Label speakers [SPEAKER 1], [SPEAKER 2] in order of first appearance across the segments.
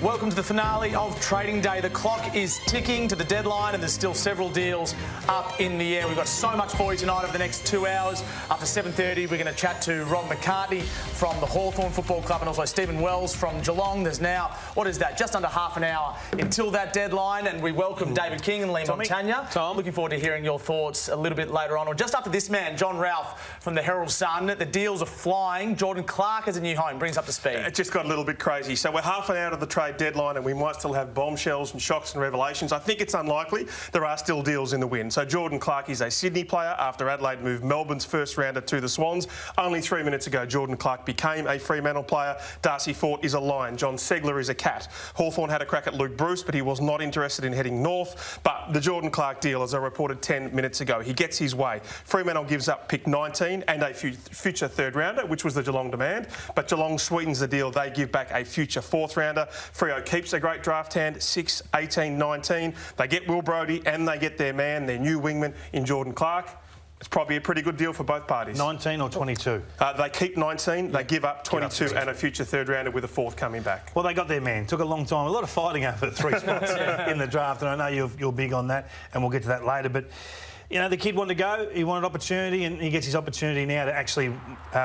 [SPEAKER 1] Welcome to the finale of Trading Day. The clock is ticking to the deadline and there's still several deals up in the air. We've got so much for you tonight over the next 2 hours. After 7:30, we're going to chat to Rob McCartney from the Hawthorn Football Club and also Stephen Wells from Geelong. There's now, what is that, just under half an hour until that deadline, and we welcome David King and Lee Montagna.
[SPEAKER 2] Tom.
[SPEAKER 1] Looking forward to hearing your thoughts a little bit later on, or just after this man, John Ralph from the Herald Sun. The deals are flying. Jordan Clark has a new home. Brings up to speed.
[SPEAKER 3] It just got a little bit crazy. So we're half an hour to the trade deadline and we might still have bombshells and shocks and revelations. I think it's unlikely. There are still deals in the wind. So Jordan Clark is a Sydney player after Adelaide moved Melbourne's first rounder to the Swans. Only 3 minutes ago, Jordan Clark became a Fremantle player. Darcy Fort is a Lion. John Segler is a Cat. Hawthorn had a crack at Luke Bruce, but he was not interested in heading north. But the Jordan Clark deal, as I reported 10 minutes ago, he gets his way. Fremantle gives up pick 19 and a future third rounder, which was the Geelong demand. But Geelong sweetens the deal. They give back a future fourth rounder. Freo keeps a great draft hand, 6, 18, 19. They get Will Brodie and they get their man, their new wingman in Jordan Clark. It's probably a pretty good deal for both parties.
[SPEAKER 2] 19 or 22?
[SPEAKER 3] They keep 19, they give up 22 and a future third rounder with a fourth coming back.
[SPEAKER 2] Well, they got their man. Took a long time. A lot of fighting over 3 spots in the draft, and I know you're big on that, and we'll get to that later. But, you know, the kid wanted to go. He wanted opportunity, and he gets his opportunity now to actually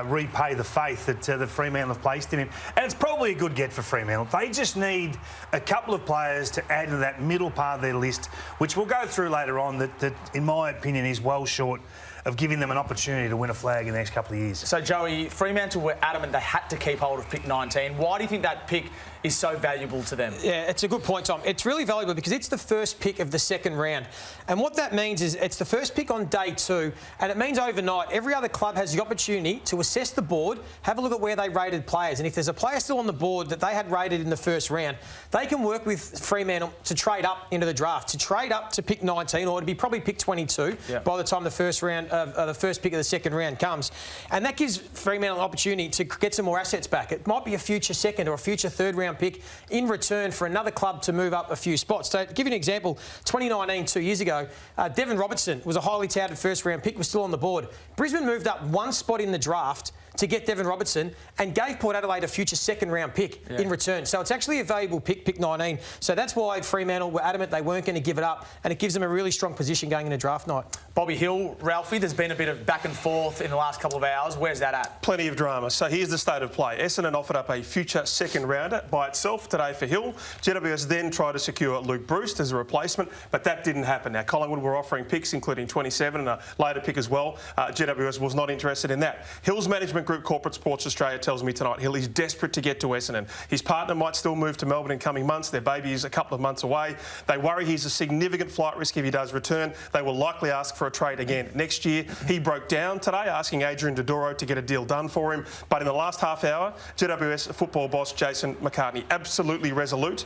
[SPEAKER 2] repay the faith that the Fremantle have placed in him. And it's probably a good get for Fremantle. They just need a couple of players to add to that middle part of their list, which we'll go through later on, that in my opinion, is well short of giving them an opportunity to win a flag in the next couple of years.
[SPEAKER 1] So, Joey, Fremantle were adamant they had to keep hold of pick 19. Why do you think that pick is so valuable to them?
[SPEAKER 4] Yeah, it's a good point, Tom. It's really valuable because it's the first pick of the second round. And what that means is it's the first pick on day 2, and it means overnight every other club has the opportunity to assess the board, have a look at where they rated players. And if there's a player still on the board that they had rated in the first round, they can work with Fremantle to trade up into the draft, to trade up to pick 19 or to be probably pick 22 by the time the first pick of the second round comes. And that gives Fremantle an opportunity to get some more assets back. It might be a future second or a future third round pick in return for another club to move up a few spots. So to give you an example, 2019, 2 years ago, Devon Robertson was a highly touted first round pick, was still on the board. Brisbane moved up one spot in the draft to get Devon Robertson and gave Port Adelaide a future second round pick in return. So it's actually a valuable pick, pick 19. So that's why Fremantle were adamant they weren't going to give it up, and it gives them a really strong position going into draft night.
[SPEAKER 1] Bobby Hill, Ralphie, there's been a bit of back and forth in the last couple of hours. Where's that at?
[SPEAKER 3] Plenty of drama. So here's the state of play. Essendon offered up a future second rounder by itself today for Hill. GWS then tried to secure Luke Bruce as a replacement, but that didn't happen. Now, Collingwood were offering picks, including 27 and a later pick as well. GWS was not interested in that. Hill's management group, Corporate Sports Australia, tells me tonight Hill is desperate to get to Essendon. His partner might still move to Melbourne in coming months. Their baby is a couple of months away. They worry he's a significant flight risk if he does return. They will likely ask for a trade again next year. He broke down today, asking Adrian Dodoro to get a deal done for him. But in the last half hour, GWS football boss Jason McCartney, absolutely resolute.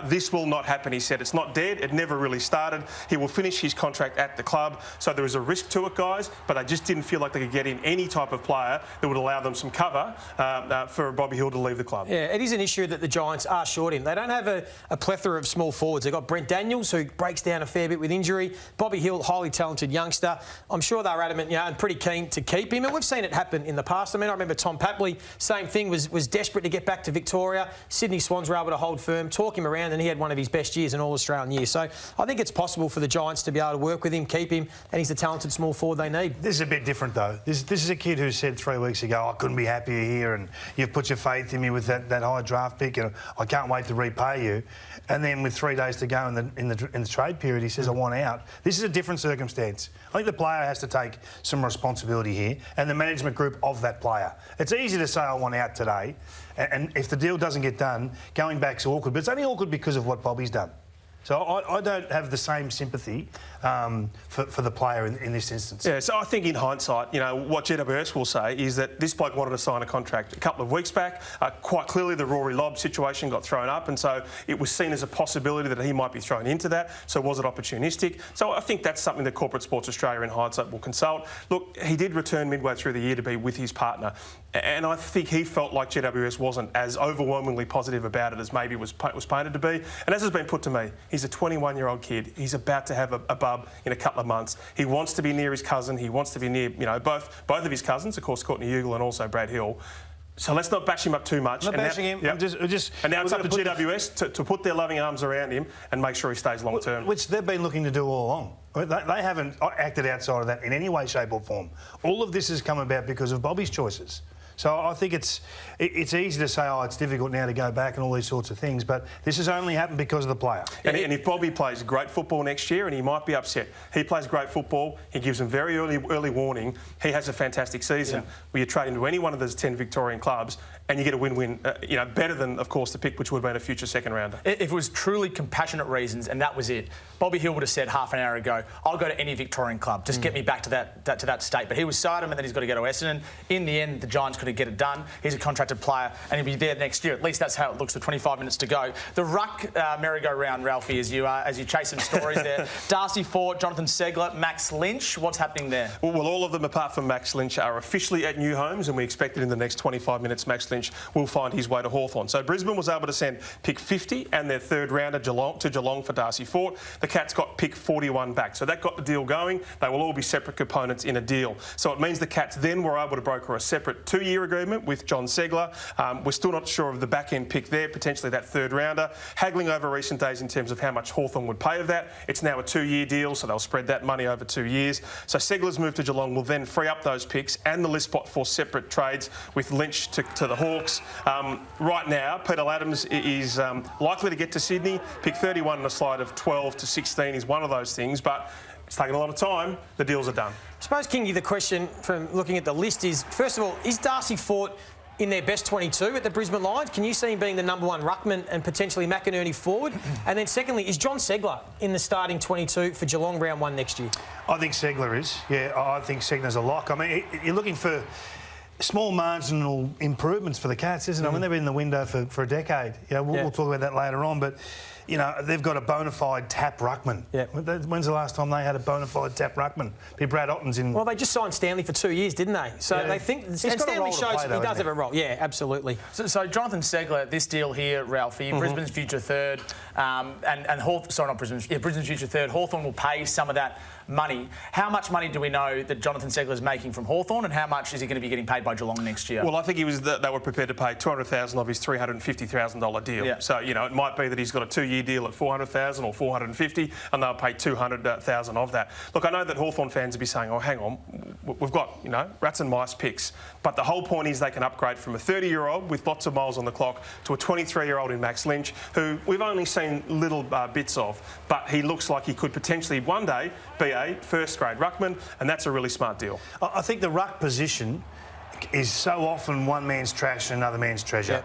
[SPEAKER 3] This will not happen, he said. It's not dead. It never really started. He will finish his contract at the club. So there is a risk to it, guys, but they just didn't feel like they could get in any type of player that would allow them some cover for Bobby Hill to leave the club.
[SPEAKER 4] Yeah, it is an issue that the Giants are short in. They don't have a plethora of small forwards. They've got Brent Daniels, who breaks down a fair bit with injury. Bobby Hill, highly talented youngster. I'm sure they're adamant, and pretty keen to keep him. And we've seen it happen in the past. I mean, I remember Tom Papley, same thing, was desperate to get back to Victoria. Sydney Swans were able to hold firm, talk him around, and he had one of his best years, an All-Australian year. So I think it's possible for the Giants to be able to work with him, keep him, and he's the talented small forward they need.
[SPEAKER 2] This is a bit different, though. This is a kid who said 3 weeks ago, I couldn't be happier here, and you've put your faith in me with that high draft pick, and I can't wait to repay you. And then with 3 days to go in the trade period, he says, I want out. This is a different circumstance. I think the player has to take some responsibility here, and the management group of that player. It's easy to say, I want out today, and if the deal doesn't get done, going back's awkward. But it's only awkward because of what Bobby's done. So I don't have the same sympathy for the player in this instance.
[SPEAKER 3] Yeah, so I think in hindsight, what GWS will say is that this bloke wanted to sign a contract a couple of weeks back. Quite clearly the Rory Lobb situation got thrown up, and so it was seen as a possibility that he might be thrown into that. So was it opportunistic? So I think that's something that Corporate Sports Australia in hindsight will consult. Look, he did return midway through the year to be with his partner, and I think he felt like GWS wasn't as overwhelmingly positive about it as maybe was painted to be. And as has been put to me, he's a 21-year-old kid. He's about to have a bub in a couple of months. He wants to be near his cousin. He wants to be near, both of his cousins, of course, Courtney Ugle and also Brad Hill. So let's not bash him up too much.
[SPEAKER 2] Not bashing him.
[SPEAKER 3] Yep. And now it's up to GWS to put their loving arms around him and make sure he stays long term.
[SPEAKER 2] Which they've been looking to do all along. They haven't acted outside of that in any way, shape or form. All of this has come about because of Bobby's choices. So I think it's easy to say, oh, it's difficult now to go back and all these sorts of things, but this has only happened because of the player.
[SPEAKER 3] And if Bobby plays great football next year, and he might be upset, he plays great football, he gives them very early warning, he has a fantastic season, where you trade into any one of those 10 Victorian clubs and you get a win-win, better than, of course, the pick, which would have been a future second rounder.
[SPEAKER 1] If it was truly compassionate reasons and that was it, Bobby Hill would have said half an hour ago, I'll go to any Victorian club, just get me back to that state. But he was so adamant that he's got to go to Essendon. In the end, the Giants couldn't get it done. He's a contracted player and he'll be there next year. At least that's how it looks with 25 minutes to go. The ruck merry-go-round, Ralphie, as you chase some stories there. Darcy Fort, Jonathan Segler, Max Lynch. What's happening there?
[SPEAKER 3] Well, all of them, apart from Max Lynch, are officially at new homes, and we expect that in the next 25 minutes, Max Lynch will find his way to Hawthorn. So Brisbane was able to send pick 50 and their third rounder to Geelong for Darcy Fort. The Cats got pick 41 back. So that got the deal going. They will all be separate components in a deal. So it means the Cats then were able to broker a separate 2-year agreement with John Segler. We're still not sure of the back-end pick there, potentially that third rounder. Haggling over recent days in terms of how much Hawthorn would pay of that. It's now a 2-year deal, so they'll spread that money over 2 years. So Segler's move to Geelong will then free up those picks and the list spot for separate trades with Lynch to the Hawks. Right now, Peter Adams is likely to get to Sydney. Pick 31 on a slide of 12 to 16 is one of those things, but it's taken a lot of time. The deals are done.
[SPEAKER 4] I suppose, Kingy, the question from looking at the list is, first of all, is Darcy Fort in their best 22 at the Brisbane Lions? Can you see him being the number one ruckman and potentially McInerney forward? And then secondly, is John Segler in the starting 22 for Geelong round 1 next year?
[SPEAKER 2] I think Segler is. Yeah, I think Segler's a lock. I mean, you're looking for small marginal improvements for the Cats, isn't it? I mean, they've been in the window for a decade. We'll talk about that later on, but they've got a bona fide tap ruckman. When's the last time they had a bona fide tap ruckman? Brad Otten's in.
[SPEAKER 4] Well, they just signed Stanley for 2 years, didn't they? So they think and Stanley shows he does have a role. Yeah, absolutely.
[SPEAKER 1] So Jonathan Segler, this deal here, Ralphie, Brisbane's future third, and Hawthorn, sorry, not Brisbane's, Brisbane's future third. Hawthorn will pay some of that money. How much money do we know that Jonathan Segler is making from Hawthorn, and how much is he going to be getting paid by Geelong next year?
[SPEAKER 3] Well, I think they were prepared to pay $200,000 of his $350,000 deal.
[SPEAKER 1] Yeah.
[SPEAKER 3] So it might be that he's got a 2-year deal at $400,000 or $450,000, and they'll pay $200,000 of that. Look, I know that Hawthorn fans will be saying, "Oh, hang on, we've got rats and mice picks," but the whole point is they can upgrade from a 30-year-old with lots of miles on the clock to a 23-year-old in Max Lynch, who we've only seen little bits of, but he looks like he could potentially one day be a first-grade ruckman, and that's a really smart deal.
[SPEAKER 2] I think the ruck position is so often one man's trash and another man's treasure.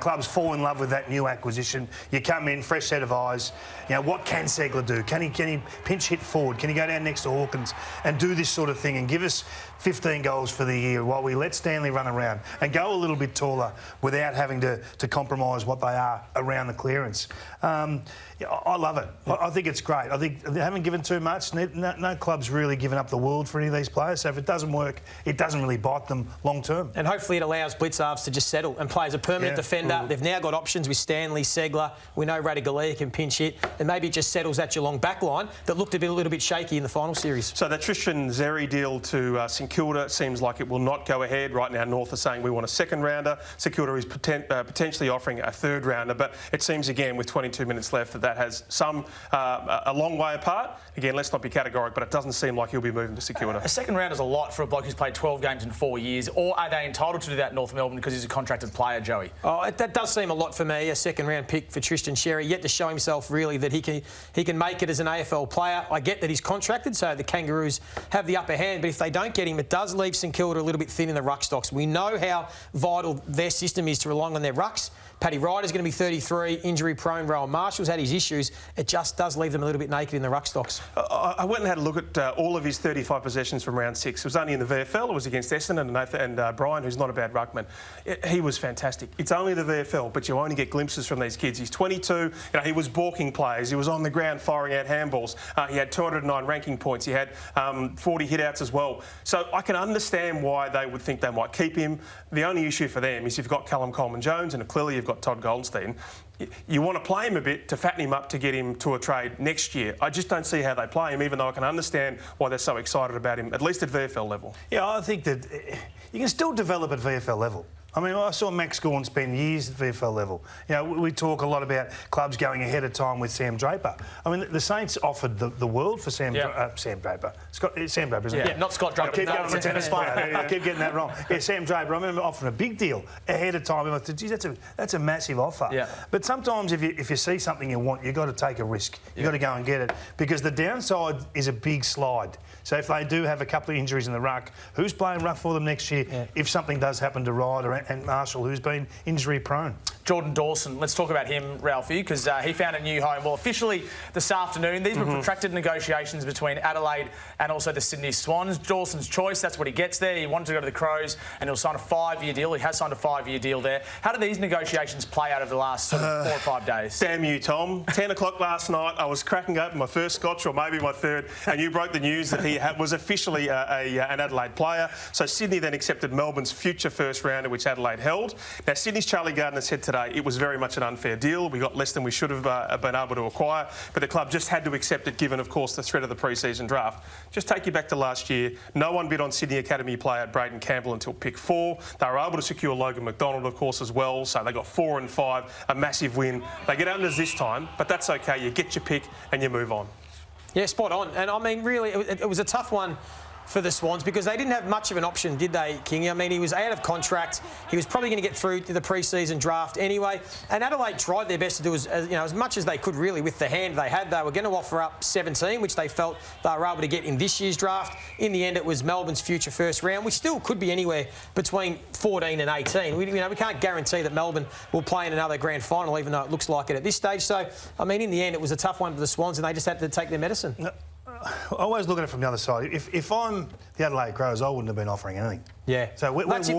[SPEAKER 2] Clubs fall in love with that new acquisition. You come in, fresh set of eyes. What can Segler do? Can he pinch hit forward? Can he go down next to Hawkins and do this sort of thing and give us 15 goals for the year while we let Stanley run around and go a little bit taller without having to compromise what they are around the clearance? I love it. I think it's great. I think they haven't given too much. No club's really given up the world for any of these players. So if it doesn't work, it doesn't really bite them long term.
[SPEAKER 4] And hopefully it allows Blitzarves to just settle and play as a permanent defender. They've now got options with Stanley, Segler. We know Radigalia can pinch hit. And maybe it just settles that Geelong backline that looked a little bit shaky in the final series.
[SPEAKER 3] So that Tristan Xerri deal to St Kilda seems like it will not go ahead. Right now, North are saying we want a second rounder. St Kilda is potentially offering a third rounder. But it seems, again, with 22 minutes left, that has a long way apart. Again, let's not be categoric, but it doesn't seem like he'll be moving to St Kilda.
[SPEAKER 1] A second round is a lot for a bloke who's played 12 games in 4 years. Or are they entitled to do that in North Melbourne because he's a contracted player, Joey?
[SPEAKER 4] Oh, that does seem a lot for me. A second round pick for Tristan Xerri, yet to show himself really that he can make it as an AFL player. I get that he's contracted, so the Kangaroos have the upper hand. But if they don't get him, it does leave St Kilda a little bit thin in the ruck stocks. We know how vital their system is to relying on their rucks. Paddy Ryder's going to be 33, injury-prone. Rowan Marshall's had his issues. It just does leave them a little bit naked in the ruck stocks.
[SPEAKER 3] I went and had a look at all of his 35 possessions from round 6. It was only in the VFL. It was against Essendon and Brian, who's not a bad ruckman. He was fantastic. It's only the VFL, but you only get glimpses from these kids. He's 22. He was balking players. He was on the ground firing out handballs. He had 209 ranking points. He had 40 hit-outs as well. So I can understand why they would think they might keep him. The only issue for them is you've got Callum Coleman-Jones and clearly you've got Todd Goldstein. You want to play him a bit to fatten him up to get him to a trade next year. I just don't see how they play him, even though I can understand why they're so excited about him, at least at VFL level.
[SPEAKER 2] Yeah, I think that you can still develop at VFL level. I mean, I saw Max Gawn spend years at VFL level. You know, we talk a lot about clubs going ahead of time with Sam Draper. I mean, the Saints offered the world for Sam Draper. Sam Draper, isn't it?
[SPEAKER 1] Yeah, not Scott Draper.
[SPEAKER 2] I keep going on the tennis player. I keep getting that wrong. Yeah, Sam Draper. I remember offering a big deal ahead of time. I thought, geez, that's a massive offer.
[SPEAKER 1] Yeah.
[SPEAKER 2] But sometimes if you see something you want, you've got to take a risk. You've got to go and get it, because the downside is a big slide. So if they do have a couple of injuries in the ruck, who's playing ruck for them next year if something does happen to Ryder and Marshall, who's been injury prone?
[SPEAKER 1] Jordan Dawson, let's talk about him, Ralphie, because he found a new home. Well, officially this afternoon, these were protracted negotiations between Adelaide and also the Sydney Swans. Dawson's choice, that's what he gets there. He wanted to go to the Crows and he'll sign a 5-year deal. He has signed a 5-year deal there. How do these negotiations play out over the last sort of 4 or 5 days?
[SPEAKER 3] Damn you, Tom. 10 o'clock last night, I was cracking open my first scotch, or maybe my third, and you broke the news that he was officially an Adelaide player. So Sydney then accepted Melbourne's future first rounder, which Adelaide held. Now, Sydney's Charlie Gardner said today it was very much an unfair deal. We got less than we should have been able to acquire, but the club just had to accept it, given, of course, the threat of the pre-season draft. Just take you back to last year. No one bid on Sydney Academy player Braden Campbell until pick 4. They were able to secure Logan McDonald, of course, as well. So they got 4 and 5, a massive win. They get unders this time, but that's okay. You get your pick and you move on.
[SPEAKER 4] Yeah, spot on. And I mean, really, it was a tough one for the Swans, because they didn't have much of an option, did they, Kingy? I mean, he was out of contract. He was probably going to get through to the pre-season draft anyway. And Adelaide tried their best to do as much as they could, really, with the hand they had. They were going to offer up 17, which they felt they were able to get in this year's draft. In the end, it was Melbourne's future first round, which still could be anywhere between 14 and 18. We can't guarantee that Melbourne will play in another grand final, even though it looks like it at this stage. So, I mean, in the end, it was a tough one for the Swans, and they just had to take their medicine.
[SPEAKER 2] I always look at it from the other side. If I'm the Adelaide Crows, I wouldn't have been offering anything.
[SPEAKER 4] Yeah.
[SPEAKER 2] So we're walking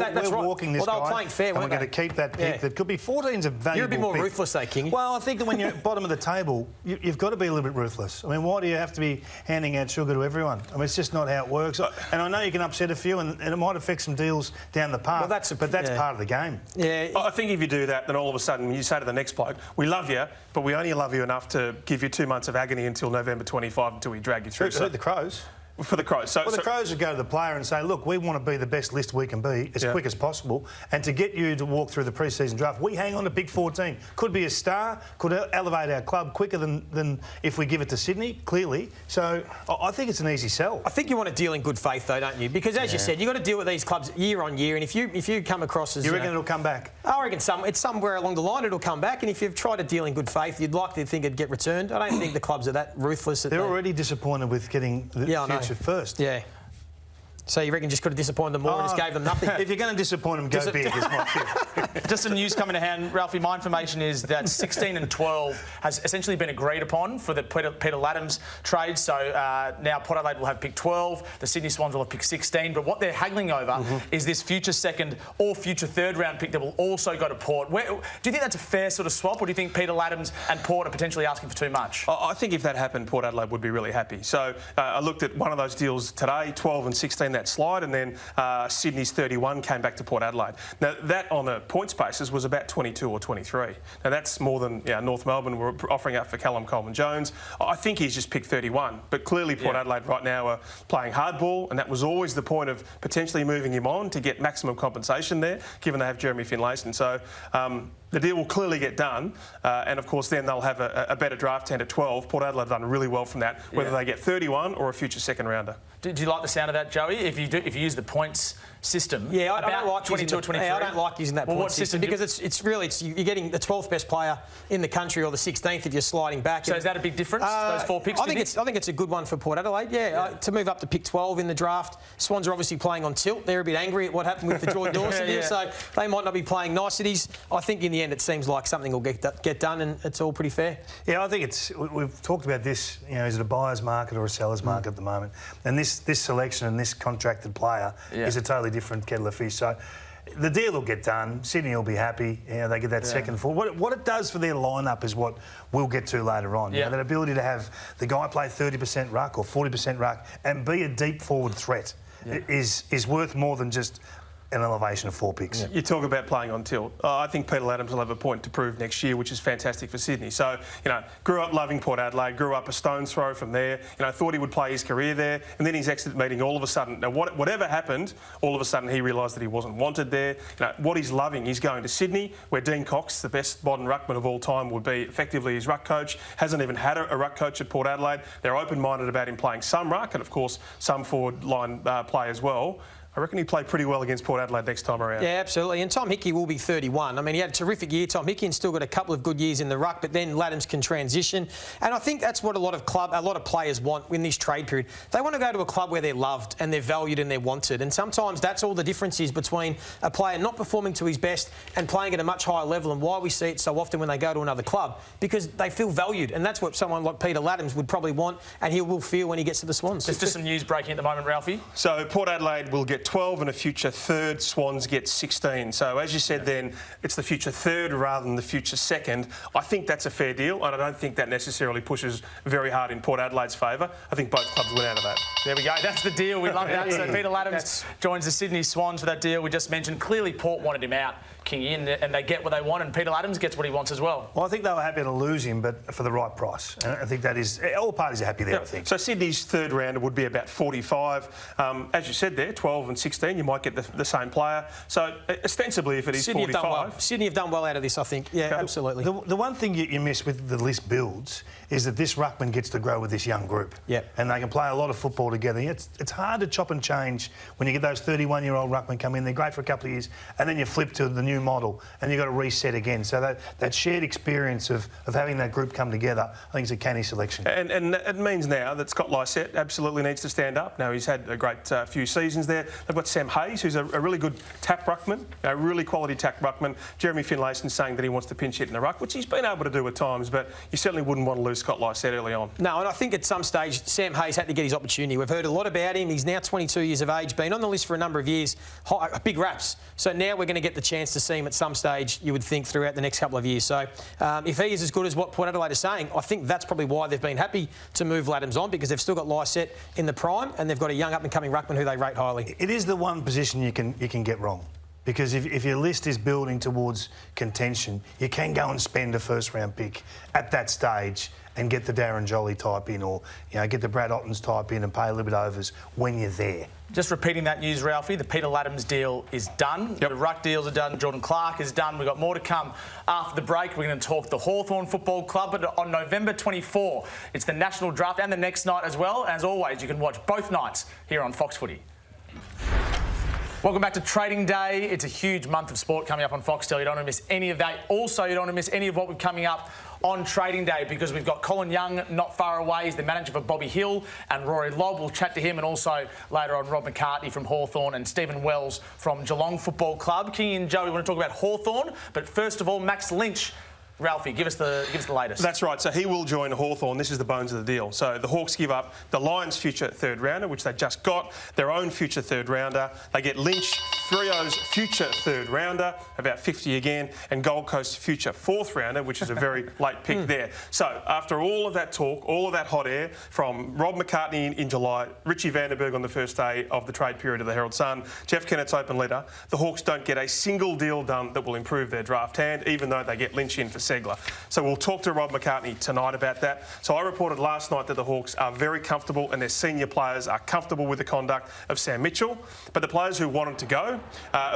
[SPEAKER 2] this guy.
[SPEAKER 4] Well, they were playing fair,
[SPEAKER 2] and we're going to keep that pick. That could be 14's a valuable
[SPEAKER 4] You're a bit more
[SPEAKER 2] pick.
[SPEAKER 4] ruthless, though, King.
[SPEAKER 2] Well, I think that when you're at the bottom of the table, you've got to be a little bit ruthless. I mean, why do you have to be handing out sugar to everyone? I mean, it's just not how it works. And I know you can upset a few, and it might affect some deals down the path. Well, that's part of the game.
[SPEAKER 4] Yeah.
[SPEAKER 3] I think if you do that, then all of a sudden you say to the next bloke, we love you, but we only love you enough to give you 2 months of agony until November 25 until we drag you through.
[SPEAKER 2] So the Crows?
[SPEAKER 3] For the Crows.
[SPEAKER 2] Well, the Crows would go to the player and say, look, we want to be the best list we can be as quick as possible, and to get you to walk through the pre-season draft, we hang on to pick 14. Could be a star, could elevate our club quicker than if we give it to Sydney, clearly. So I think it's an easy sell.
[SPEAKER 4] I think you want to deal in good faith, though, don't you? Because, as you said, you've got to deal with these clubs year on year, and if you come across as...
[SPEAKER 2] You reckon it'll come back?
[SPEAKER 4] I reckon it's somewhere along the line it'll come back, and if you've tried to deal in good faith, you'd like to think it'd get returned. I don't think the clubs are that ruthless.
[SPEAKER 2] They're already disappointed with getting the future first.
[SPEAKER 4] Yeah. So you reckon just could have disappointed them more and just gave them nothing?
[SPEAKER 2] If you're going to disappoint them, go big, is my feel.
[SPEAKER 1] Just some news coming to hand, Ralphie. My information is that 16 and 12 has essentially been agreed upon for the Peter Laddams trade. So now Port Adelaide will have pick 12, the Sydney Swans will have pick 16. But what they're haggling over is this future second or future third round pick that will also go to Port. Do you think that's a fair sort of swap, or do you think Peter Laddams and Port are potentially asking for too much?
[SPEAKER 3] I think if that happened, Port Adelaide would be really happy. So I looked at one of those deals today, 12 and 16, that slide, and then Sydney's 31 came back to Port Adelaide. Now, that on a points basis was about 22 or 23. Now, that's more than North Melbourne were offering out for Callum Coleman-Jones. I think he's just picked 31, but clearly Port Adelaide right now are playing hardball, and that was always the point of potentially moving him on to get maximum compensation there, given they have Jeremy Finlayson. So the deal will clearly get done, and of course then they'll have a better draft hand at 12. Port Adelaide have done really well from that, whether they get 31 or a future second rounder.
[SPEAKER 1] Do you like the sound of that, Joey? If you use the points system,
[SPEAKER 4] I don't like
[SPEAKER 1] 22 or 23.
[SPEAKER 4] I don't like using that point system because it's really you're getting the 12th best player in the country or the 16th if you're sliding back.
[SPEAKER 1] So is that a big difference? Those 4 picks.
[SPEAKER 4] I think it's a good one for Port Adelaide. To move up to pick 12 in the draft. Swans are obviously playing on tilt. They're a bit angry at what happened with the Jordan Dawson deal, so they might not be playing niceties. I think in the end it seems like something will get done, and it's all pretty fair.
[SPEAKER 2] Yeah, I think we've talked about this. Is it a buyer's market or a seller's market at the moment? And this selection and this contracted player is a totally different kettle of fish. So the deal will get done. Sydney will be happy. They get that second forward. What it does for their lineup is what we'll get to later on. That ability to have the guy play 30% ruck or 40% ruck and be a deep forward threat is worth more than just an elevation of 4 picks.
[SPEAKER 3] You talk about playing on tilt. I think Peter Adams will have a point to prove next year, which is fantastic for Sydney. So, grew up loving Port Adelaide, grew up a stone's throw from there. Thought he would play his career there, and then his exit meeting all of a sudden. Now, whatever happened, all of a sudden he realised that he wasn't wanted there. What he's loving, he's going to Sydney, where Dean Cox, the best modern ruckman of all time, would be effectively his ruck coach. Hasn't even had a ruck coach at Port Adelaide. They're open-minded about him playing some ruck, and of course some forward line play as well. I reckon he played pretty well against Port Adelaide next time around.
[SPEAKER 4] Yeah, absolutely. And Tom Hickey will be 31. I mean, he had a terrific year, Tom Hickey, and still got a couple of good years in the ruck, but then Laddams can transition. And I think that's what a lot of players want in this trade period. They want to go to a club where they're loved and they're valued and they're wanted. And sometimes that's all the difference is between a player not performing to his best and playing at a much higher level, and why we see it so often when they go to another club, because they feel valued. And that's what someone like Peter Laddams would probably want, and he will feel when he gets to the Swans.
[SPEAKER 1] There's just some news breaking at the moment, Ralphie.
[SPEAKER 3] So Port Adelaide will get 12 and a future third, Swans get 16. So as you said then, it's the future third rather than the future second. I think that's a fair deal, and I don't think that necessarily pushes very hard in Port Adelaide's favour. I think both clubs win out of that.
[SPEAKER 1] There we go. That's the deal. We love that. So Peter Laddams joins the Sydney Swans for that deal we just mentioned. Clearly Port wanted him out, Kingy, and they get what they want, and Peter Laddams gets what he wants as well.
[SPEAKER 2] Well, I think they were happy to lose him, but for the right price. And I think that is... all parties are happy there, I think.
[SPEAKER 3] So Sydney's third rounder would be about 45. As you said there, 12 and 16, you might get the same player. So ostensibly, if it is
[SPEAKER 4] Sydney
[SPEAKER 3] 45...
[SPEAKER 4] Sydney have done well out of this, I think. Yeah, absolutely.
[SPEAKER 2] The one thing you miss with the list builds is that this ruckman gets to grow with this young group.
[SPEAKER 4] Yep.
[SPEAKER 2] And they can play a lot of football together. It's hard to chop and change when you get those 31-year-old ruckmen come in. They're great for a couple of years, and then you flip to the new model, and you've got to reset again. So that shared experience of having that group come together, I think is a canny selection.
[SPEAKER 3] And it means now that Scott Lycett absolutely needs to stand up. Now, he's had a great few seasons there. They've got Sam Hayes, who's a really good tap ruckman, a really quality tap ruckman. Jeremy Finlayson's saying that he wants to pinch hit in the ruck, which he's been able to do at times, but you certainly wouldn't want to lose Scott Lycett early on.
[SPEAKER 4] No, and I think at some stage Sam Hayes had to get his opportunity. We've heard a lot about him. He's now 22 years of age, been on the list for a number of years, big raps. So now we're going to get the chance to see him at some stage, you would think, throughout the next couple of years. So if he is as good as what Port Adelaide is saying, I think that's probably why they've been happy to move Laddams on, because they've still got Lycett in the prime, and they've got a young up-and-coming ruckman who they rate highly.
[SPEAKER 2] It is the one position you can get wrong. Because if your list is building towards contention, you can go and spend a first-round pick at that stage and get the Darren Jolly type in, or get the Brad Ottens type in and pay a little bit overs when you're there.
[SPEAKER 1] Just repeating that news, Ralphie, the Peter Laddams deal is done.
[SPEAKER 3] Yep.
[SPEAKER 1] The ruck deals are done. Jordan Clark is done. We've got more to come after the break. We're going to talk the Hawthorn Football Club, but on November 24, it's the national draft and the next night as well. As always, you can watch both nights here on Fox Footy. Welcome back to Trading Day. It's a huge month of sport coming up on Foxtel. You don't want to miss any of that. Also, you don't want to miss any of what we're coming up on Trading Day, because we've got Colin Young not far away. He's the manager for Bobby Hill, and Rory Lobb. We'll chat to him, and also later on Rob McCartney from Hawthorn and Stephen Wells from Geelong Football Club. Kingy and Joey want to talk about Hawthorn, but first of all, Max Lynch. Ralphie, give us the latest.
[SPEAKER 3] That's right. So he will join Hawthorn. This is the bones of the deal. So the Hawks give up the Lions' future third rounder, which they just got, their own future third rounder. They get Lynch, Frio's future third rounder, about 50 again, and Gold Coast's future fourth rounder, which is a very late pick there. So after all of that talk, all of that hot air from Rob McCartney in July, Richie Vandenberg on the first day of the trade period of the Herald Sun, Jeff Kennett's open letter, the Hawks don't get a single deal done that will improve their draft hand, even though they get Lynch in for Segler. So we'll talk to Rob McCartney tonight about that. So I reported last night that the Hawks are very comfortable, and their senior players are comfortable with the conduct of Sam Mitchell. But the players who wanted to go,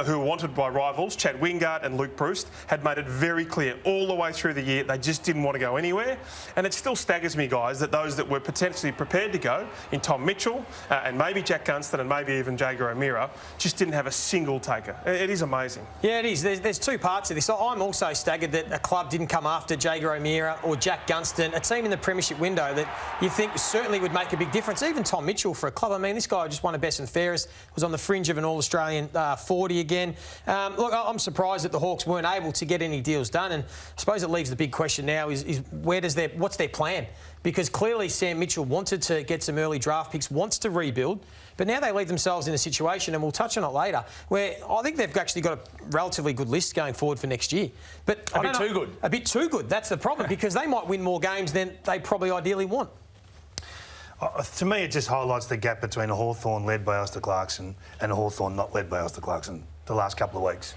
[SPEAKER 3] who were wanted by rivals, Chad Wingard and Luke Breust, had made it very clear all the way through the year they just didn't want to go anywhere. And it still staggers me, guys, that those that were potentially prepared to go, in Tom Mitchell and maybe Jack Gunston and maybe even Jager O'Meara, just didn't have a single taker. It is amazing.
[SPEAKER 4] Yeah, it is. There's two parts to this. I'm also staggered that a club didn't come after Jager O'Meara or Jack Gunston, a team in the premiership window that you think certainly would make a big difference. Even Tom Mitchell for a club. I mean, this guy just won a best and fairest, was on the fringe of an All-Australian 40 again. Look, I'm surprised that the Hawks weren't able to get any deals done, and I suppose it leaves the big question now is what's their plan? Because clearly Sam Mitchell wanted to get some early draft picks, wants to rebuild, but now they leave themselves in a situation, and we'll touch on it later, where I think they've actually got a relatively good list going forward for next year. But
[SPEAKER 1] a bit too good.
[SPEAKER 4] A bit too good. That's the problem, because they might win more games than they probably ideally want.
[SPEAKER 2] To me, it just highlights the gap between a Hawthorn led by Alistair Clarkson and a Hawthorn not led by Alistair Clarkson. the last couple of weeks.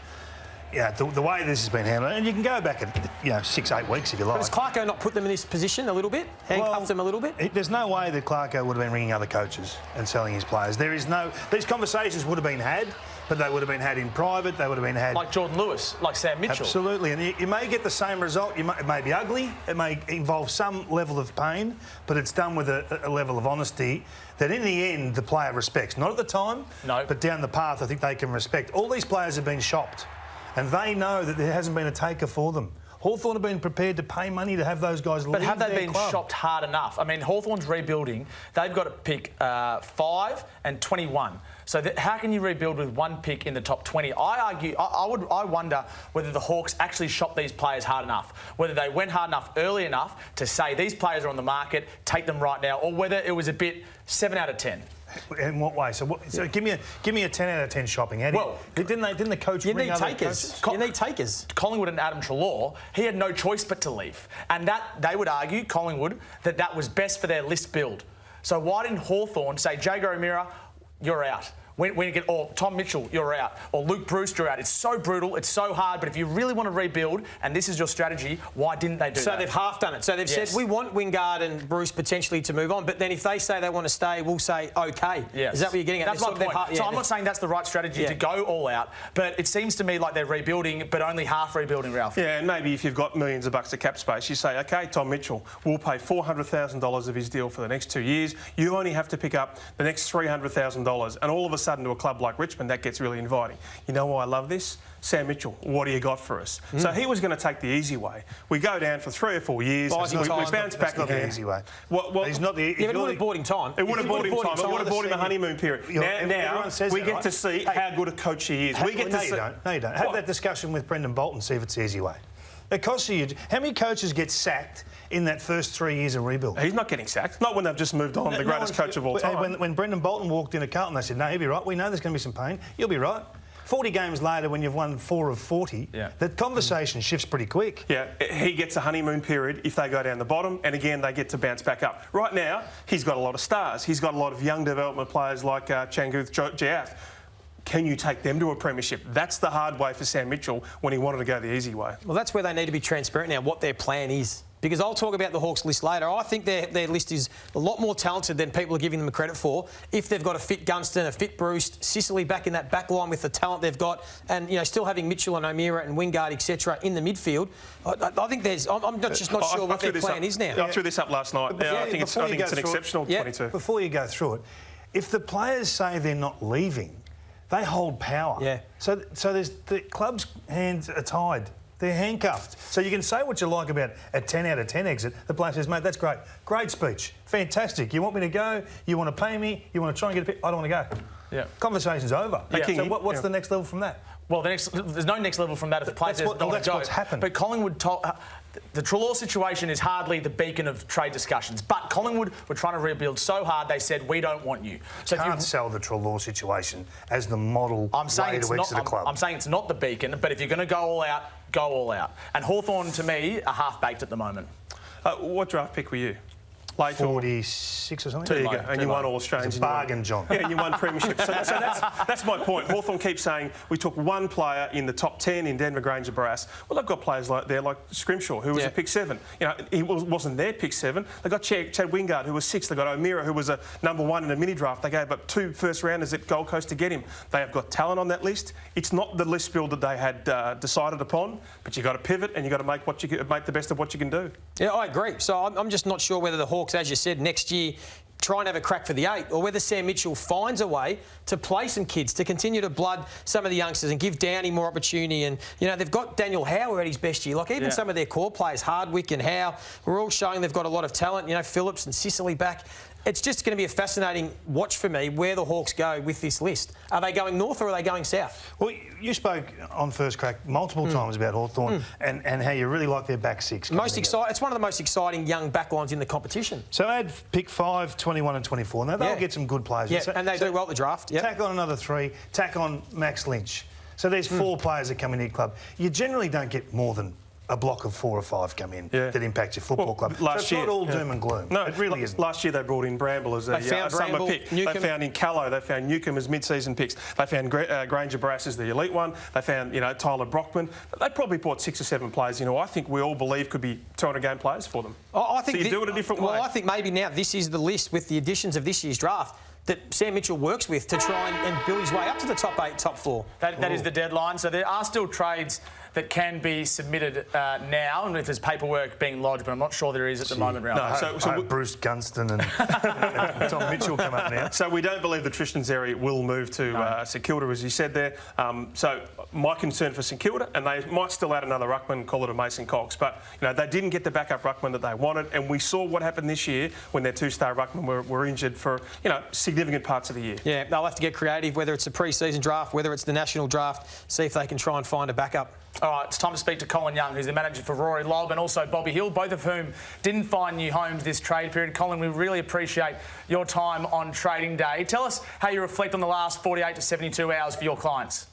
[SPEAKER 2] Yeah, the way this has been handled, and you can go back at 6, 8 weeks if you like.
[SPEAKER 4] But has Clarko not put them in this position a little bit? Handcuffed them a little bit?
[SPEAKER 2] There's no way that Clarko would have been ringing other coaches and selling his players. There is no... These conversations would have been had, but they would have been had in private. They would have been had...
[SPEAKER 1] Like Jordan Lewis, like Sam Mitchell.
[SPEAKER 2] Absolutely. And you may get the same result. It may be ugly. It may involve some level of pain, but it's done with a level of honesty that in the end the player respects. Not at the time,
[SPEAKER 1] no,
[SPEAKER 2] but down the path I think they can respect. All these players have been shopped. And they know that there hasn't been a taker for them. Hawthorn have been prepared to pay money to have those guys leave their club.
[SPEAKER 1] But have they been shopped hard enough? I mean, Hawthorn's rebuilding. They've got to pick 5 and 21. So how can you rebuild with one pick in the top 20? I wonder whether the Hawks actually shopped these players hard enough, whether they went hard enough early enough to say these players are on the market, take them right now, or whether it was a bit 7 out of 10.
[SPEAKER 2] In what way? So give me a 10 out of 10 shopping. Didn't the coach ring other coaches?
[SPEAKER 4] You need takers.
[SPEAKER 1] Collingwood and Adam Treloar, he had no choice but to leave. And that they would argue, Collingwood, that was best for their list build. So why didn't Hawthorn say, Jago O'Meara, you're out? Or Tom Mitchell, you're out. Or Luke Bruce, you're out. It's so brutal, it's so hard, but if you really want to rebuild, and this is your strategy, why didn't they do that?
[SPEAKER 4] So they've half done it. So they've said, we want Wingard and Bruce potentially to move on, but then if they say they want to stay, we'll say, OK.
[SPEAKER 1] Yes.
[SPEAKER 4] Is that what you're getting at?
[SPEAKER 1] That's my point. So I'm not saying that's the right strategy to go all out, but it seems to me like they're rebuilding, but only half rebuilding, Ralph.
[SPEAKER 3] Yeah, and maybe if you've got millions of bucks of cap space, you say, OK, Tom Mitchell, we'll pay $400,000 of his deal for the next 2 years. You only have to pick up the next $300,000. And all of a sudden, to a club like Richmond, that gets really inviting. You know why I love this? Sam Mitchell, what do you got for us? So he was going to take the easy way. We go down for 3 or 4 years. We bounce back
[SPEAKER 2] again. The easy way. Well, he's not the...
[SPEAKER 4] Yeah, but it would have bought him time.
[SPEAKER 3] It would have bought him time. It would have bought him a honeymoon period. Now we get to see how good a coach he is.
[SPEAKER 2] No, you don't. Have that discussion with Brendan Bolton, see if it's the easy way. It costs you... How many coaches get sacked in that first 3 years of rebuild?
[SPEAKER 3] He's not getting sacked. Not when they've just moved on, the greatest coach of all time.
[SPEAKER 2] When Brendan Bolton walked into Carlton, they said, no, he'll be right. We know there's going to be some pain. You'll be right. 40 games later, when you've won 4 of 40, that conversation shifts pretty quick.
[SPEAKER 3] Yeah, he gets a honeymoon period if they go down the bottom, and again, they get to bounce back up. Right now, he's got a lot of stars. He's got a lot of young development players like Changuth Jiath. Can you take them to a premiership? That's the hard way for Sam Mitchell when he wanted to go the easy way.
[SPEAKER 4] Well, that's where they need to be transparent now, what their plan is. Because I'll talk about the Hawks list later. I think their list is a lot more talented than people are giving them credit for. If they've got a fit Gunston, a fit Bruce, Sicily back in that back line with the talent they've got, and still having Mitchell and O'Meara and Wingard, etc., in the midfield, I think there's. I'm just not sure what their plan is now.
[SPEAKER 3] I threw this up last night. I think it's an exceptional 22.
[SPEAKER 2] Before you go through it, if the players say they're not leaving, they hold power.
[SPEAKER 4] Yeah.
[SPEAKER 2] So the club's hands are tied. They're handcuffed. So you can say what you like about a 10 out of 10 exit. The player says, mate, that's great. Great speech. Fantastic. You want me to go? You want to pay me? You want to try and get a pick? I don't want to go. Yeah. Conversation's over.
[SPEAKER 3] Yeah.
[SPEAKER 2] So what's the next level from that?
[SPEAKER 1] Well, there's no next level from that if the player says not want to go.
[SPEAKER 2] What's happened.
[SPEAKER 1] But Collingwood the Treloar situation is hardly the beacon of trade discussions. But Collingwood were trying to rebuild so hard they said, we don't want you.
[SPEAKER 2] So you can't sell the Treloar situation as the model way to exit a club.
[SPEAKER 1] I'm saying it's not the beacon, but if you're going to go all out, go all out. And Hawthorn, to me, are half-baked at the moment.
[SPEAKER 3] What draft pick were you? Late
[SPEAKER 2] 46 or something?
[SPEAKER 3] There you go. And you won All Australians.
[SPEAKER 2] Bargain, John.
[SPEAKER 3] Yeah, and you won premierships. So that's my point. Hawthorn keeps saying we took one player in the top 10 in Denver, Granger, Barrass. Well, they've got players like Scrimshaw, who was a pick 7. He wasn't their pick 7. They got Chad Wingard, who was 6. They got O'Meara, who was a number 1 in a mini draft. They gave up 2 first rounders at Gold Coast to get him. They have got talent on that list. It's not the list build that they had decided upon, but you've got to pivot and you've got to make the best of what you can do.
[SPEAKER 4] Yeah, I agree. So I'm just not sure whether the Hawks, as you said, next year try and have a crack for the 8, or whether Sam Mitchell finds a way to play some kids, to continue to blood some of the youngsters and give Downey more opportunity. And, they've got Daniel Howe at his best year. Like, even some of their core players, Hardwick and Howe, we're all showing they've got a lot of talent. Phillips and Sicily back. It's just going to be a fascinating watch for me where the Hawks go with this list. Are they going north or are they going south?
[SPEAKER 2] Well, you spoke on First Crack multiple times about Hawthorn and how you really like their back 6.
[SPEAKER 4] It's one of the most exciting young backlines in the competition.
[SPEAKER 2] So add pick 5, 21 and 24. Now, they'll get some good players.
[SPEAKER 4] Yeah, and they do well at the draft. Yep.
[SPEAKER 2] Tack on another 3, tack on Max Lynch. So there's 4 players that come in your club. You generally don't get more than a block of 4 or 5 come in
[SPEAKER 3] Yeah.
[SPEAKER 2] that impact your football club. So it's not all doom and gloom.
[SPEAKER 3] No,
[SPEAKER 2] it really isn't.
[SPEAKER 3] Last year they brought in Bramble as a summer pick.
[SPEAKER 4] Newcomb.
[SPEAKER 3] They found in Callow, they found Newcomb as mid-season picks. They found Granger Brass as the elite one. They found, Tyler Brockman. They probably brought 6 or 7 players, I think we all believe could be 200-game players for them.
[SPEAKER 4] I think
[SPEAKER 3] so you do it a different way.
[SPEAKER 4] Well, I think maybe now this is the list with the additions of this year's draft that Sam Mitchell works with to try and build his way up to the top 8, top 4.
[SPEAKER 1] That is the deadline. So there are still trades that can be submitted now, and if there's paperwork being lodged, but I'm not sure there is at the moment, Ralph.
[SPEAKER 3] No,
[SPEAKER 2] So Bruce Gunston and Tom Mitchell come up now.
[SPEAKER 3] So we don't believe that Tristan Xerri will move to St Kilda, as you said there. So my concern for St Kilda, and they might still add another ruckman, call it a Mason Cox, but they didn't get the backup ruckman that they wanted, and we saw what happened this year when their 2-star ruckman were injured for significant parts of the year.
[SPEAKER 4] Yeah, they'll have to get creative, whether it's a pre-season draft, whether it's the national draft, see if they can try and find a backup.
[SPEAKER 1] All right, it's time to speak to Colin Young, who's the manager for Rory Lobb, and also Bobby Hill, both of whom didn't find new homes this trade period. Colin, we really appreciate your time on trading day. Tell us how you reflect on the last 48 to 72 hours for your clients.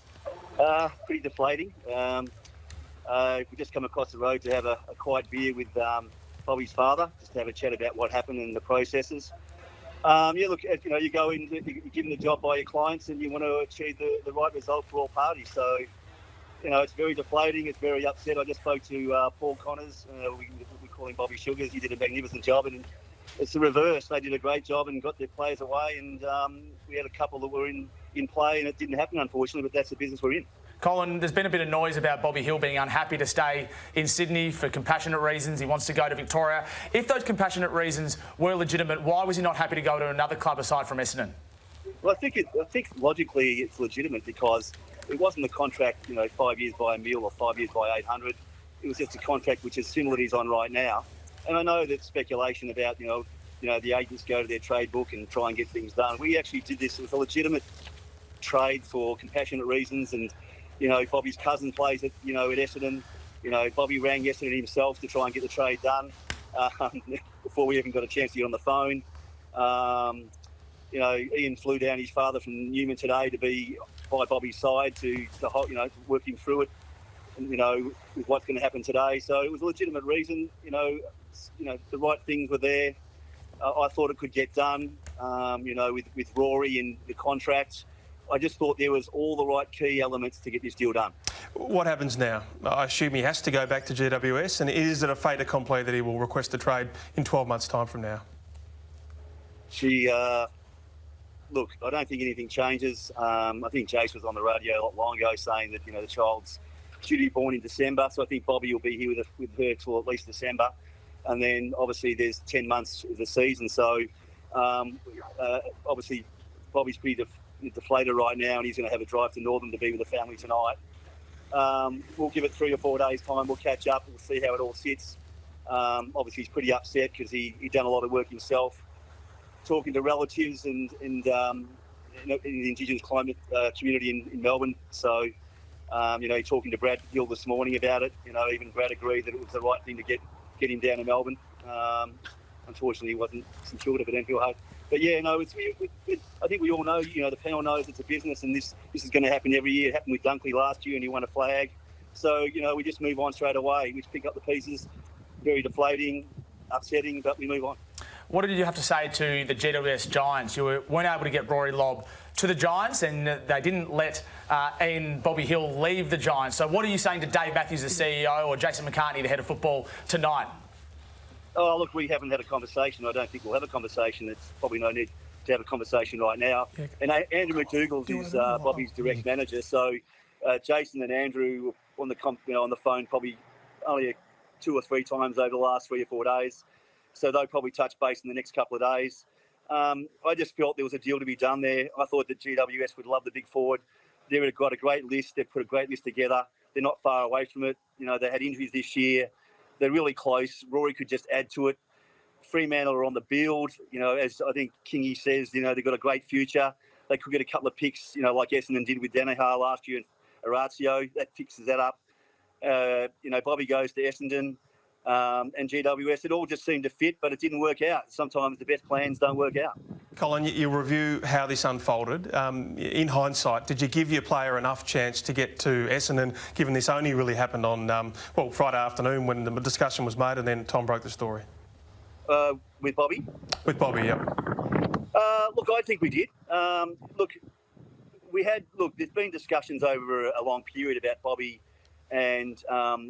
[SPEAKER 5] Pretty deflating. We just come across the road to have a quiet beer with Bobby's father, just to have a chat about what happened in the processes. Look, you go in, you're given the job by your clients, and you want to achieve the right result for all parties. So, it's very deflating. It's very upset. I just spoke to Paul Connors. We call him Bobby Sugars. He did a magnificent job, and it's the reverse. They did a great job and got their players away, and we had a couple that were in play, and it didn't happen, unfortunately, but that's the business we're in.
[SPEAKER 1] Colin, there's been a bit of noise about Bobby Hill being unhappy to stay in Sydney for compassionate reasons. He wants to go to Victoria. If those compassionate reasons were legitimate, why was he not happy to go to another club aside from Essendon?
[SPEAKER 5] Well, I think logically it's legitimate because it wasn't a contract, 5 years by a mil or 5 years by 800. It was just a contract which is similar to he's on right now. And I know that speculation about, the agents go to their trade book and try and get things done. We actually did this. It was a legitimate trade for compassionate reasons. And, Bobby's cousin plays at Essendon. Bobby rang Essendon himself to try and get the trade done before we even got a chance to get on the phone. Ian flew down his father from Newman today to be by Bobby's side to work him through it, and, with what's going to happen today. So it was a legitimate reason. The right things were there. I thought it could get done. With Rory and the contract. I just thought there was all the right key elements to get this deal done.
[SPEAKER 3] What happens now? I assume he has to go back to GWS, and is it a fait accompli that he will request a trade in 12 months' time from now?
[SPEAKER 5] Look, I don't think anything changes. I think Jace was on the radio not long ago saying that, the child's due to be born in December, so I think Bobby will be here with her till at least December. And then, obviously, there's 10 months of the season, so obviously Bobby's pretty deflated right now, and he's going to have a drive to Northern to be with the family tonight. We'll give it 3 or 4 days' time. We'll catch up. We'll see how it all sits. Obviously, he's pretty upset because he done a lot of work himself, talking to relatives and in the Indigenous climate community in Melbourne. So, talking to Brad Gill this morning about it. Even Brad agreed that it was the right thing to get him down to Melbourne. Unfortunately, he wasn't St Kilda, but Enfield. But yeah, no, I think we all know, the panel knows it's a business, and this is going to happen every year. It happened with Dunkley last year, and he won a flag. So, we just move on straight away. We just pick up the pieces. Very deflating, upsetting, but we move on.
[SPEAKER 1] What did you have to say to the GWS Giants? You weren't able to get Rory Lobb to the Giants, and they didn't let Bobby Hill leave the Giants. So what are you saying to Dave Matthews, the CEO, or Jason McCartney, the head of football, tonight?
[SPEAKER 5] Oh, look, we haven't had a conversation. I don't think we'll have a conversation. It's probably no need to have a conversation right now. Yeah. And Andrew McDougall is Bobby's direct manager. So Jason and Andrew were on the phone probably only 2 or 3 times over the last 3 or 4 days. So they'll probably touch base in the next couple of days. I just felt there was a deal to be done there. I thought that GWS would love the big forward. They've got a great list. They've put a great list together. They're not far away from it. They had injuries this year. They're really close. Rory could just add to it. Fremantle are on the build. As I think Kingy says, they've got a great future. They could get a couple of picks, like Essendon did with Danaher last year and Orazio. That fixes that up. Bobby goes to Essendon and GWS. It all just seemed to fit, but it didn't work out. Sometimes the best plans don't work out.
[SPEAKER 3] Colin, you review how this unfolded. In hindsight, did you give your player enough chance to get to Essendon, given this only really happened on, Friday afternoon when the discussion was made and then Tom broke the story?
[SPEAKER 5] With Bobby?
[SPEAKER 3] With Bobby, yep.
[SPEAKER 5] Look, I think we did. There's been discussions over a long period about Bobby and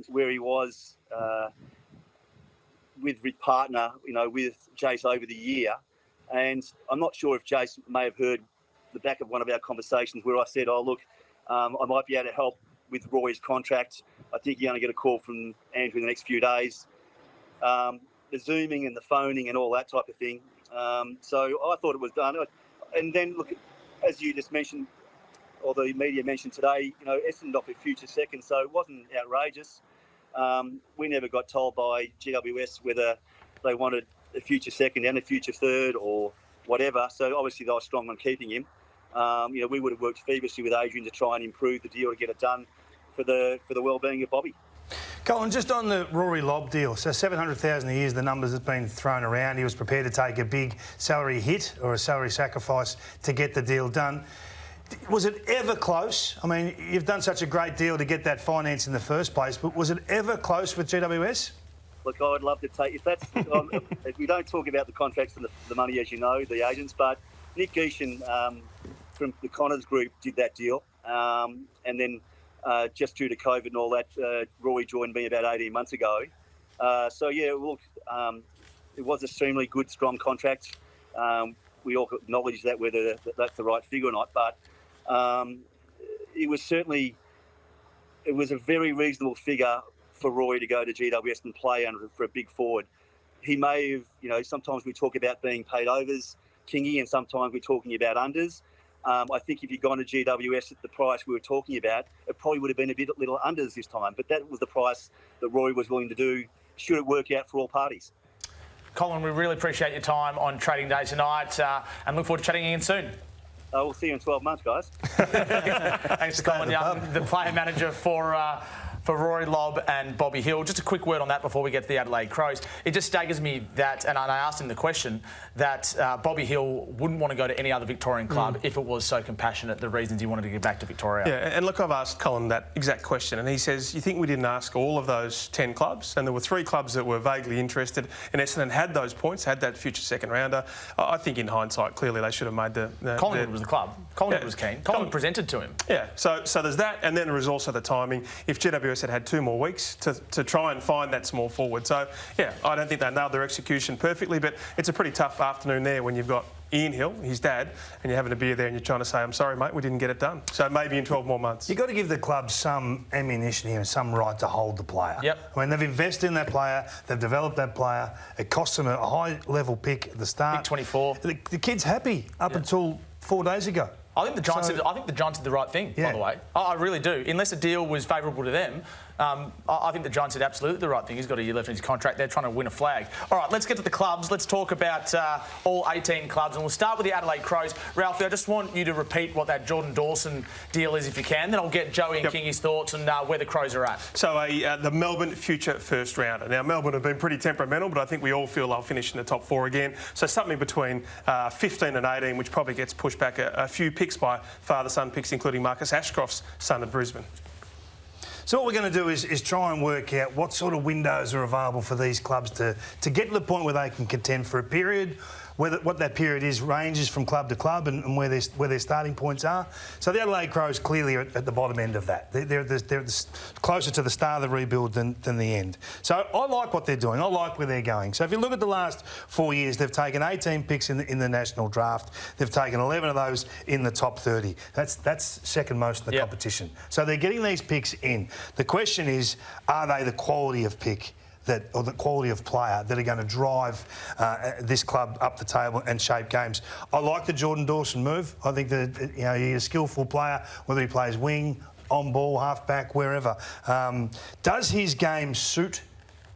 [SPEAKER 5] where he was with partner, with Jace over the year. And I'm not sure if Jace may have heard the back of one of our conversations where I said, I might be able to help with Roy's contract. I think you're going to get a call from Andrew in the next few days. The Zooming and the phoning and all that type of thing. So I thought it was done. And then, look, as you just mentioned, or the media mentioned today, Essendon offered future second, so it wasn't outrageous. We never got told by GWS whether they wanted a future second and a future third or whatever. So obviously they were strong on keeping him. We would have worked feverishly with Adrian to try and improve the deal to get it done for the well-being of Bobby.
[SPEAKER 2] Colin, just on the Rory Lobb deal, so $700,000 a year is the numbers that's been thrown around. He was prepared to take a big salary hit or a salary sacrifice to get the deal done. Was it ever close? I mean, you've done such a great deal to get that finance in the first place, but was it ever close with GWS?
[SPEAKER 5] Look, I'd love to take... If that's... if we don't talk about the contracts and the money, as you know, the agents, but Nick Geeshan from the Connors Group did that deal. And then just due to COVID and all that, Roy joined me about 18 months ago. It was a extremely good, strong contract. We all acknowledge that, whether that's the right figure or not, but it was a very reasonable figure for Roy to go to GWS and play for a big forward. He may have, sometimes we talk about being paid overs, Kingy, and sometimes we're talking about unders. I think if you'd gone to GWS at the price we were talking about, it probably would have been a bit little unders this time, but that was the price that Roy was willing to do, should it work out for all parties.
[SPEAKER 1] Colin, we really appreciate your time on Trading Day tonight and look forward to chatting again soon.
[SPEAKER 5] We'll see you in 12 months, guys.
[SPEAKER 1] Thanks to Colin Young, the player manager for Rory Lobb and Bobby Hill. Just a quick word on that before we get to the Adelaide Crows. It just staggers me that, and I asked him the question, that Bobby Hill wouldn't want to go to any other Victorian club if it was so compassionate, the reasons he wanted to get back to Victoria.
[SPEAKER 3] Yeah, and look, I've asked Colin that exact question, and he says, you think we didn't ask all of those 10 clubs? And there were 3 clubs that were vaguely interested in Essendon, had those points, had that future second rounder. I think in hindsight, clearly they should have made the
[SPEAKER 1] Collingwood was the club. Collingwood was keen. Collingwood presented to him.
[SPEAKER 3] Yeah, so there's that, and then there was also the timing. If GWS had 2 more weeks to try and find that small forward. So, yeah, I don't think they nailed their execution perfectly, but it's a pretty tough afternoon there when you've got Ian Hill, his dad, and you're having a beer there and you're trying to say, I'm sorry, mate, we didn't get it done. So maybe in 12 more months.
[SPEAKER 2] You've got to give the club some ammunition here and some right to hold the player.
[SPEAKER 1] Yep.
[SPEAKER 2] I mean, they've invested in that player, they've developed that player, it cost them a high-level pick at the start.
[SPEAKER 1] Pick 24.
[SPEAKER 2] The kid's happy up until 4 days ago.
[SPEAKER 1] I think the Giants did the right thing, by the way. I really do. Unless a deal was favourable to them, I think the Giants did absolutely the right thing. He's got a year left in his contract. They're trying to win a flag. All right, let's get to the clubs. Let's talk about all 18 clubs, and we'll start with the Adelaide Crows. Ralphie, I just want you to repeat what that Jordan Dawson deal is, if you can. Then I'll get Joey and Kingy's thoughts on where the Crows are at.
[SPEAKER 3] So the Melbourne future first rounder. Now, Melbourne have been pretty temperamental, but I think we all feel they'll finish in the top 4 again. So something between 15 and 18, which probably gets pushed back a few picks by father-son picks, including Marcus Ashcroft's son at Brisbane.
[SPEAKER 2] So what we're going to do is try and work out what sort of windows are available for these clubs to get to the point where they can contend for a period. What that period is ranges from club to club and where their starting points are. So the Adelaide Crows clearly are at the bottom end of that. They're closer to the start of the rebuild than the end. So I like what they're doing. I like where they're going. So if you look at the last 4 years, they've taken 18 picks in the national draft. They've taken 11 of those in the top 30. That's second most in the competition. So they're getting these picks in. The question is, are they the quality of pick or the quality of player that are going to drive this club up the table and shape games? I like the Jordan Dawson move. I think that he's a skillful player, whether he plays wing, on ball, half back, wherever. Does his game suit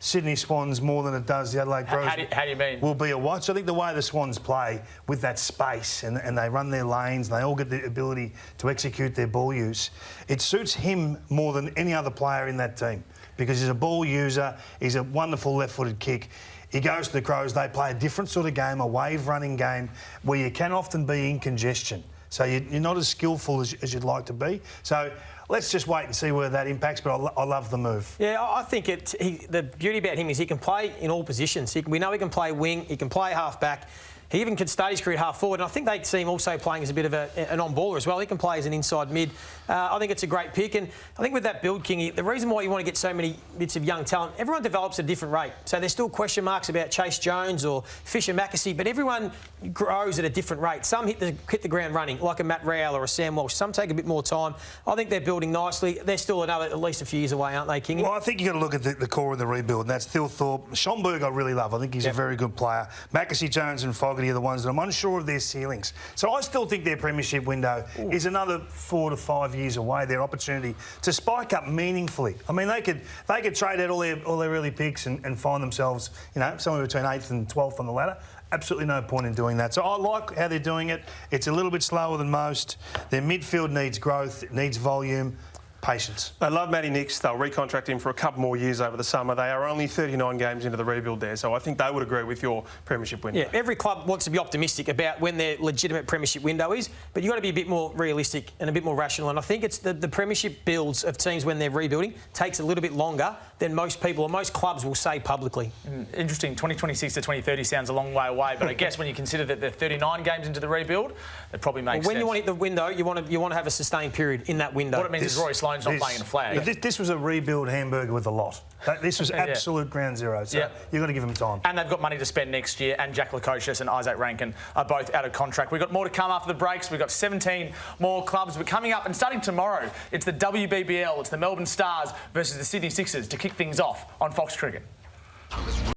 [SPEAKER 2] Sydney Swans more than it does the Adelaide Crows.
[SPEAKER 1] How do you mean?
[SPEAKER 2] Will be a watch. I think the way the Swans play with that space and they run their lanes, and they all get the ability to execute their ball use, it suits him more than any other player in that team because he's a ball user, he's a wonderful left-footed kick. He goes to the Crows, they play a different sort of game, a wave-running game, where you can often be in congestion. So you're not as skillful as you'd like to be. So let's just wait and see where that impacts, but I love the move.
[SPEAKER 4] Yeah, I think the beauty about him is he can play in all positions. We know he can play wing, he can play half-back. He even can start his career half forward, and I think they see him also playing as a bit of an on-baller as well. He can play as an inside mid. I think it's a great pick, and I think with that build, Kingy, the reason why you want to get so many bits of young talent, everyone develops at a different rate. So there's still question marks about Chase Jones or Fisher Mackesy, but everyone grows at a different rate. Some hit the ground running, like a Matt Rowell or a Sam Walsh. Some take a bit more time. I think they're building nicely. They're still at least a few years away, aren't they, Kingy?
[SPEAKER 2] Well, I think you've got to look at the core of the rebuild, and that's Thilthorpe. Schomburg I really love. I think he's a very good player. Mackesy, Jones and Fogarty are the ones that I'm unsure of their ceilings. So I still think their premiership window is another 4 to 5 years away, their opportunity to spike up meaningfully. I mean, they could trade out all their early picks and find themselves, somewhere between 8th and 12th on the ladder. Absolutely no point in doing that. So I like how they're doing it. It's a little bit slower than most. Their midfield needs growth, it needs volume. Patience.
[SPEAKER 3] I love Matty Nicks. They'll recontract him for a couple more years over the summer. They are only 39 games into the rebuild there, so I think they would agree with your premiership window.
[SPEAKER 4] Yeah, every club wants to be optimistic about when their legitimate premiership window is, but you've got to be a bit more realistic and a bit more rational. And I think it's the premiership builds of teams when they're rebuilding takes a little bit longer than most people or most clubs will say publicly.
[SPEAKER 1] Interesting. 2026 to 2030 sounds a long way away, but I guess when you consider that they're 39 games into the rebuild, it probably makes sense.
[SPEAKER 4] When you want to hit the window, you want to have a sustained period in that window.
[SPEAKER 1] What it means is Rory Sloane's not playing in a flag.
[SPEAKER 2] This was a rebuild hamburger with a lot. This was absolute ground zero. So you've got to give them time.
[SPEAKER 1] And they've got money to spend next year, and Jack Lukosius and Isaac Rankin are both out of contract. We've got more to come after the breaks. We've got 17 more clubs. We're coming up, and starting tomorrow, it's the WBBL. It's the Melbourne Stars versus the Sydney Sixers to kick things off on Fox Cricket.